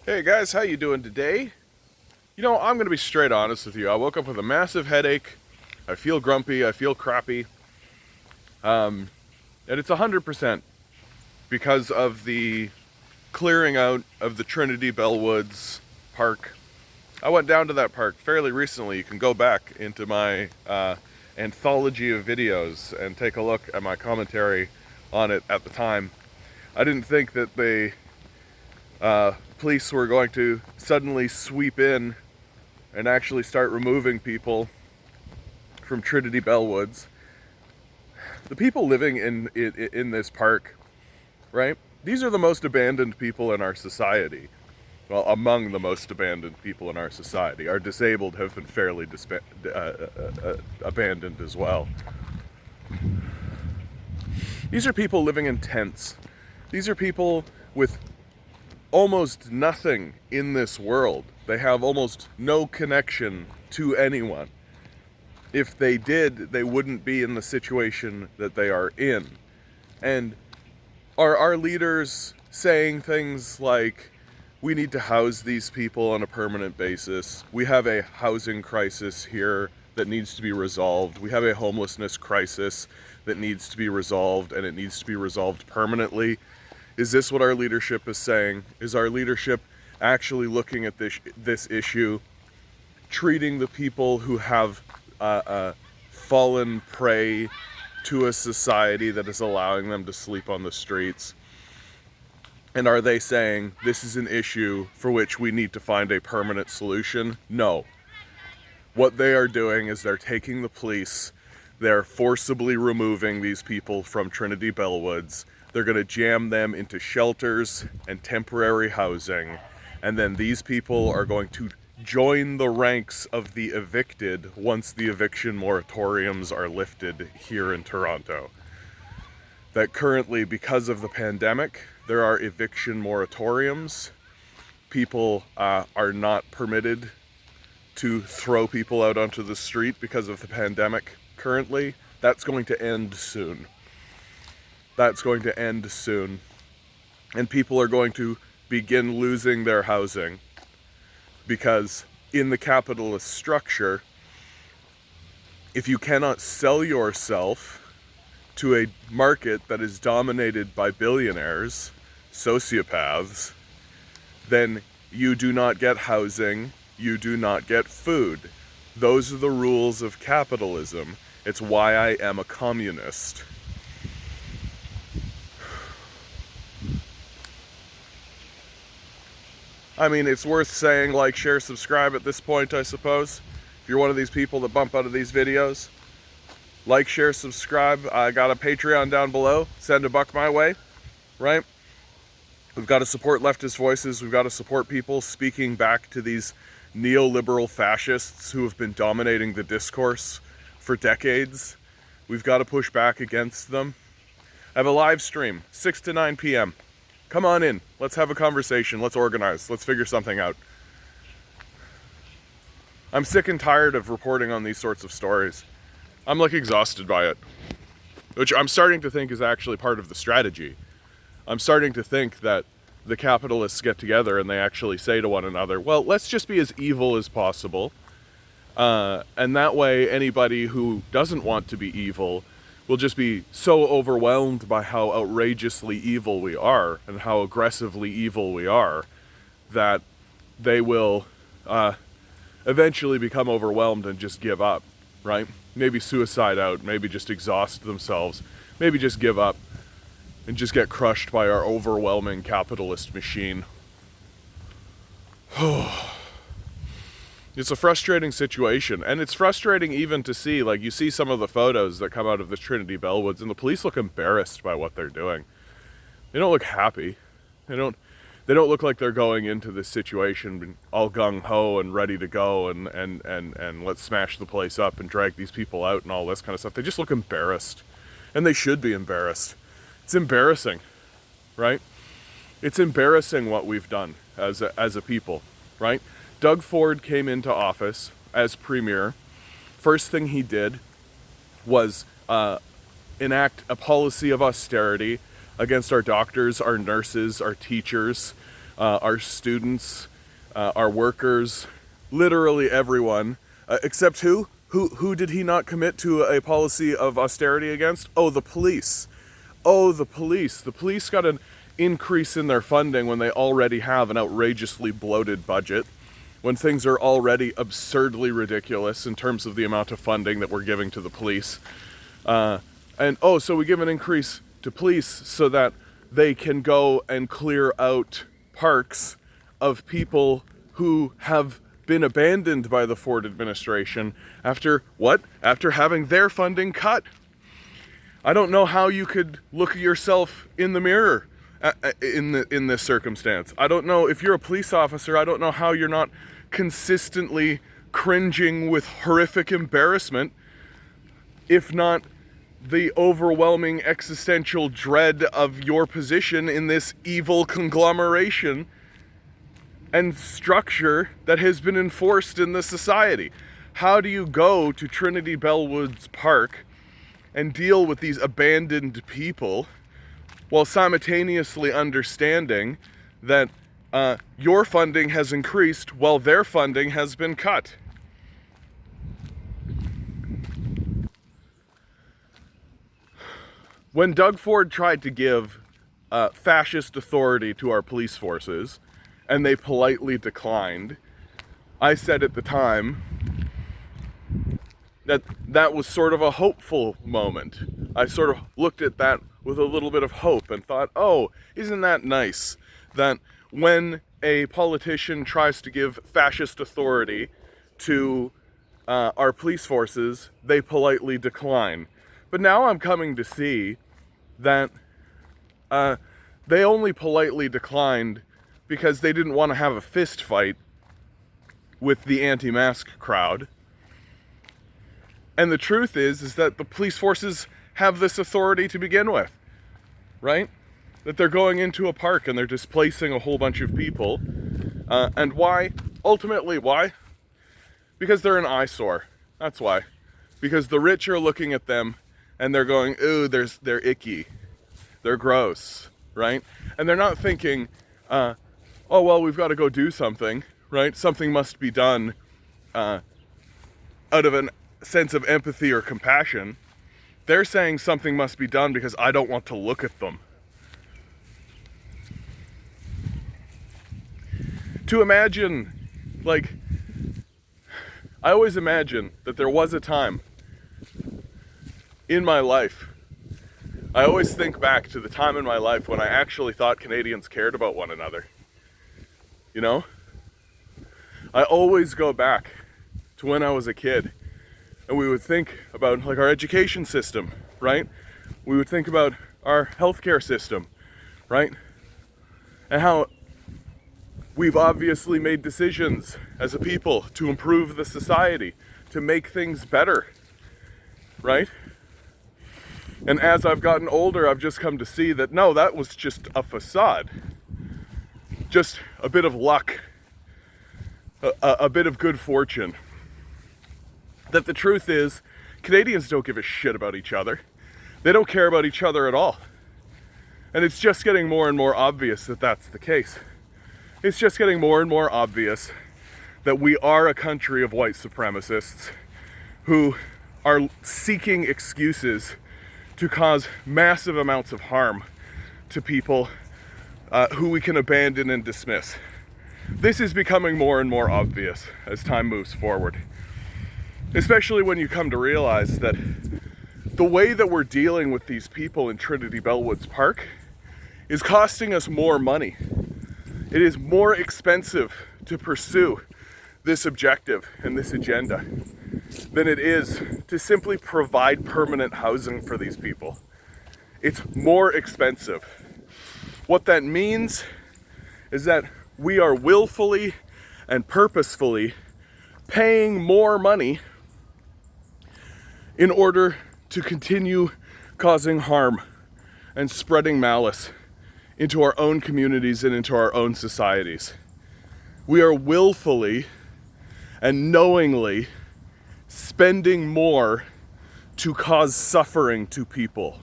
Hey guys, how you doing today? I'm going to be straight honest with you. I woke up with a massive headache. I feel grumpy. I feel crappy. And it's 100% because of the clearing out of the Trinity Bellwoods park. I went down to that park fairly recently. You can go back into my anthology of videos and take a look at my commentary on it at the time. I didn't think that the police were going to suddenly sweep in and actually start removing people from Trinity Bellwoods. The people living in this park, right? These are the most abandoned people in our society. Well, among the most abandoned people in our society. Our disabled have been fairly abandoned as well. These are people living in tents. These are people with almost nothing in this world. They have almost no connection to anyone. If they did, they wouldn't be in the situation that they are in. And are our leaders saying things like, we need to house these people on a permanent basis? We have a housing crisis here that needs to be resolved. We have a homelessness crisis that needs to be resolved, and it needs to be resolved permanently. Is this what our leadership is saying? Is our leadership actually looking at this issue, treating the people who have fallen prey to a society that is allowing them to sleep on the streets? And are they saying this is an issue for which we need to find a permanent solution? No. What they are doing is they're taking the police, they're forcibly removing these people from Trinity Bellwoods. They're going to jam them into shelters and temporary housing, and then these people are going to join the ranks of the evicted once the eviction moratoriums are lifted here in Toronto. That currently, because of the pandemic, there are eviction moratoriums. People are not permitted to throw people out onto the street because of the pandemic currently. That's going to end soon. That's going to end soon. And people are going to begin losing their housing because in the capitalist structure, if you cannot sell yourself to a market that is dominated by billionaires, sociopaths, then you do not get housing, you do not get food. Those are the rules of capitalism. It's why I am a communist. I mean, it's worth saying like, share, subscribe at this point, I suppose. If you're one of these people that bump out of these videos, like, share, subscribe. I got a Patreon down below. Send $1 my way, right? We've got to support leftist voices. We've got to support people speaking back to these neoliberal fascists who have been dominating the discourse for decades. We've got to push back against them. I have a live stream, 6 to 9 p.m. Come on in. Let's have a conversation. Let's organize. Let's figure something out. I'm sick and tired of reporting on these sorts of stories. I'm like exhausted by it, which I'm starting to think is actually part of the strategy. I'm starting to think that the capitalists get together and they actually say to one another, well, let's just be as evil as possible. And that way anybody who doesn't want to be evil will just be so overwhelmed by how outrageously evil we are and how aggressively evil we are that they will eventually become overwhelmed and just give up, right? Maybe suicide out, maybe just exhaust themselves, maybe just give up and just get crushed by our overwhelming capitalist machine. It's a frustrating situation, and it's frustrating even to see, like, you see some of the photos that come out of the Trinity Bellwoods, and the police look embarrassed by what they're doing. They don't look happy. They don't look like they're going into this situation all gung-ho and ready to go and let's smash the place up and drag these people out and all this kind of stuff. They just look embarrassed, and they should be embarrassed. It's embarrassing, right? It's embarrassing what we've done as a people, right? Doug Ford came into office as premier. First thing he did was enact a policy of austerity against our doctors, our nurses, our teachers, our students, our workers, literally everyone, except who? Who did he not commit to a policy of austerity against? Oh, the police. Oh, the police. The police got an increase in their funding when they already have an outrageously bloated budget, when things are already absurdly ridiculous in terms of the amount of funding that we're giving to the police. So we give an increase to police so that they can go and clear out parks of people who have been abandoned by the Ford administration after what? After having their funding cut. I don't know how you could look at yourself in the mirror in this circumstance. I don't know if you're a police officer. I don't know how you're not consistently cringing with horrific embarrassment, if not the overwhelming existential dread of your position in this evil conglomeration and structure that has been enforced in this society. How do you go to Trinity Bellwoods Park and deal with these abandoned people while simultaneously understanding that your funding has increased while their funding has been cut? When Doug Ford tried to give fascist authority to our police forces, and they politely declined, I said at the time that that was sort of a hopeful moment. I sort of looked at that with a little bit of hope and thought, oh, isn't that nice that when a politician tries to give fascist authority to our police forces, they politely decline. But now I'm coming to see that they only politely declined because they didn't want to have a fist fight with the anti-mask crowd. And the truth is that the police forces have this authority to begin with, right? That they're going into a park and they're displacing a whole bunch of people. And why? Ultimately, why? Because they're an eyesore. That's why. Because the rich are looking at them and they're going, ooh, they're icky. They're gross, right? And they're not thinking, oh, well, we've got to go do something, right? Something must be done out of a sense of empathy or compassion. They're saying something must be done because I don't want to look at them. To imagine, like, I always imagine that there was a time in my life, I always think back to the time in my life when I actually thought Canadians cared about one another. You know? I always go back to when I was a kid and we would think about like our education system, right? We would think about our healthcare system, right? And how we've obviously made decisions as a people to improve the society, to make things better, right? And as I've gotten older, I've just come to see that no, that was just a facade. Just a bit of luck, a bit of good fortune. That the truth is, Canadians don't give a shit about each other. They don't care about each other at all. And it's just getting more and more obvious that that's the case. It's just getting more and more obvious that we are a country of white supremacists who are seeking excuses to cause massive amounts of harm to people who we can abandon and dismiss. This is becoming more and more obvious as time moves forward. Especially when you come to realize that the way that we're dealing with these people in Trinity Bellwoods Park is costing us more money. It is more expensive to pursue this objective and this agenda than it is to simply provide permanent housing for these people. It's more expensive. What that means is that we are willfully and purposefully paying more money in order to continue causing harm and spreading malice into our own communities and into our own societies. We are willfully and knowingly spending more to cause suffering to people.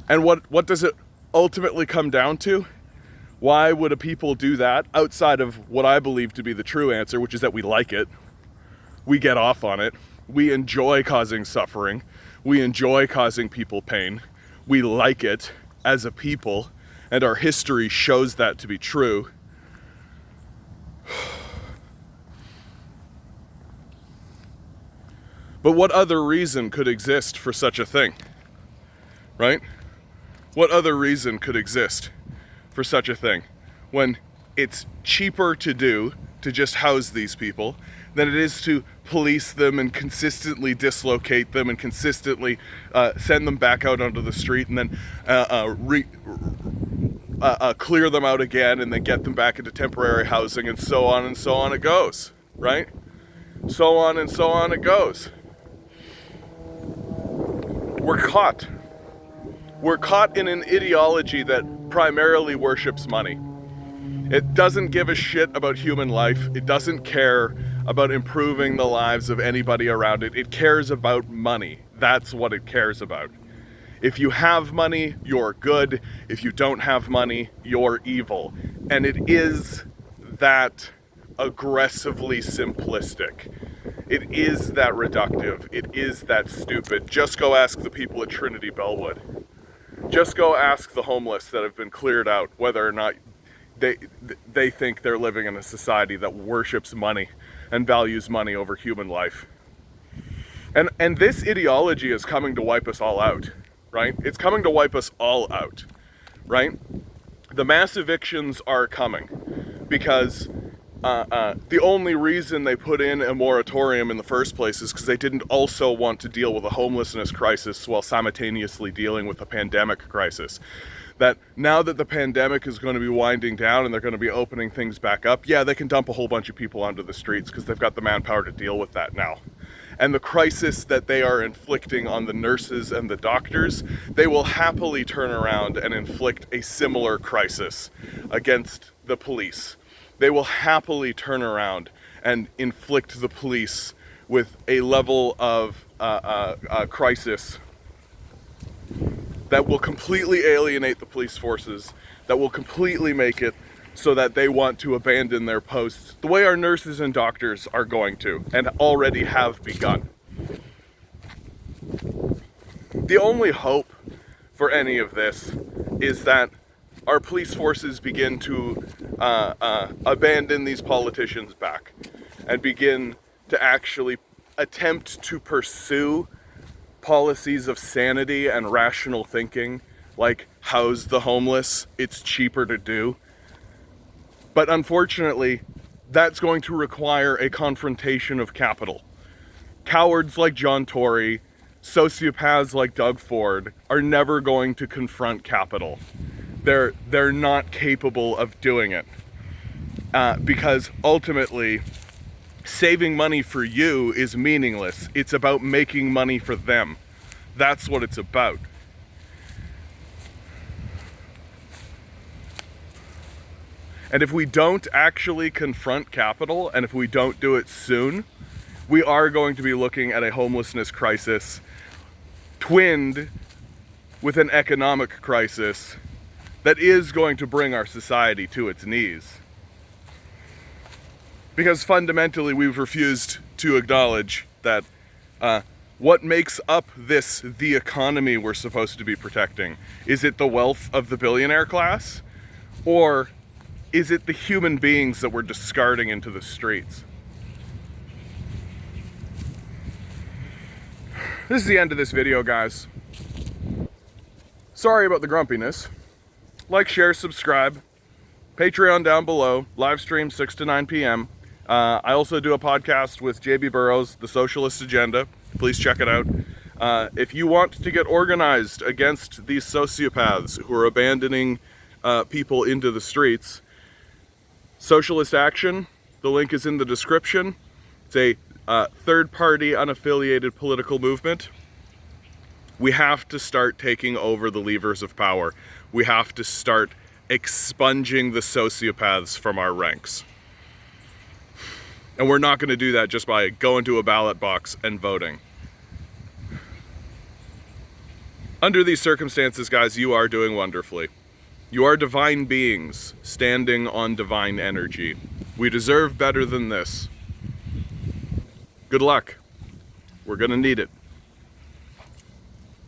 And what does it ultimately come down to? Why would a people do that outside of what I believe to be the true answer, which is that we like it. We get off on it. We enjoy causing suffering. We enjoy causing people pain. We like it as a people, and our history shows that to be true. But what other reason could exist for such a thing? Right? What other reason could exist for such a thing when it's cheaper to do to just house these people than it is to police them and consistently dislocate them and consistently send them back out onto the street and then clear them out again and then get them back into temporary housing, and so on it goes, right? So on it goes. We're caught. We're caught in an ideology that primarily worships money. It doesn't give a shit about human life. It doesn't care about improving the lives of anybody around it. It cares about money. That's what it cares about. If you have money, you're good. If you don't have money, you're evil. And it is that aggressively simplistic. It is that reductive. It is that stupid. Just go ask the people at Trinity Bellwood. Just go ask the homeless that have been cleared out whether or not they think they're living in a society that worships money and values money over human life. And this ideology is coming to wipe us all out, right? It's coming to wipe us all out, right? The mass evictions are coming because the only reason they put in a moratorium in the first place is because they didn't also want to deal with a homelessness crisis while simultaneously dealing with a pandemic crisis. That now that the pandemic is going to be winding down and they're going to be opening things back up, yeah, they can dump a whole bunch of people onto the streets because they've got the manpower to deal with that now. And the crisis that they are inflicting on the nurses and the doctors, they will happily turn around and inflict a similar crisis against the police. They will happily turn around and inflict the police with a level of crisis that will completely alienate the police forces, that will completely make it so that they want to abandon their posts, the way our nurses and doctors are going to, and already have begun. The only hope for any of this is that our police forces begin to abandon these politicians back and begin to actually attempt to pursue policies of sanity and rational thinking, like house the homeless. It's cheaper to do. But unfortunately, that's going to require a confrontation of capital. Cowards like John Tory, sociopaths like Doug Ford are never going to confront capital. They're not capable of doing it. Because ultimately, saving money for you is meaningless. It's about making money for them. That's what it's about. And if we don't actually confront capital, and if we don't do it soon, we are going to be looking at a homelessness crisis twinned with an economic crisis that is going to bring our society to its knees. Because fundamentally, we've refused to acknowledge that what makes up the economy we're supposed to be protecting? Is it the wealth of the billionaire class? Or is it the human beings that we're discarding into the streets? This is the end of this video, guys. Sorry about the grumpiness. Like, share, subscribe. Patreon down below. Livestream 6 to 9 p.m. I also do a podcast with JB Burrows, The Socialist Agenda. Please check it out. If you want to get organized against these sociopaths who are abandoning people into the streets, Socialist Action, the link is in the description. It's a third-party, unaffiliated political movement. We have to start taking over the levers of power. We have to start expunging the sociopaths from our ranks. And we're not going to do that just by going to a ballot box and voting. Under these circumstances, guys, you are doing wonderfully. You are divine beings standing on divine energy. We deserve better than this. Good luck. We're gonna need it.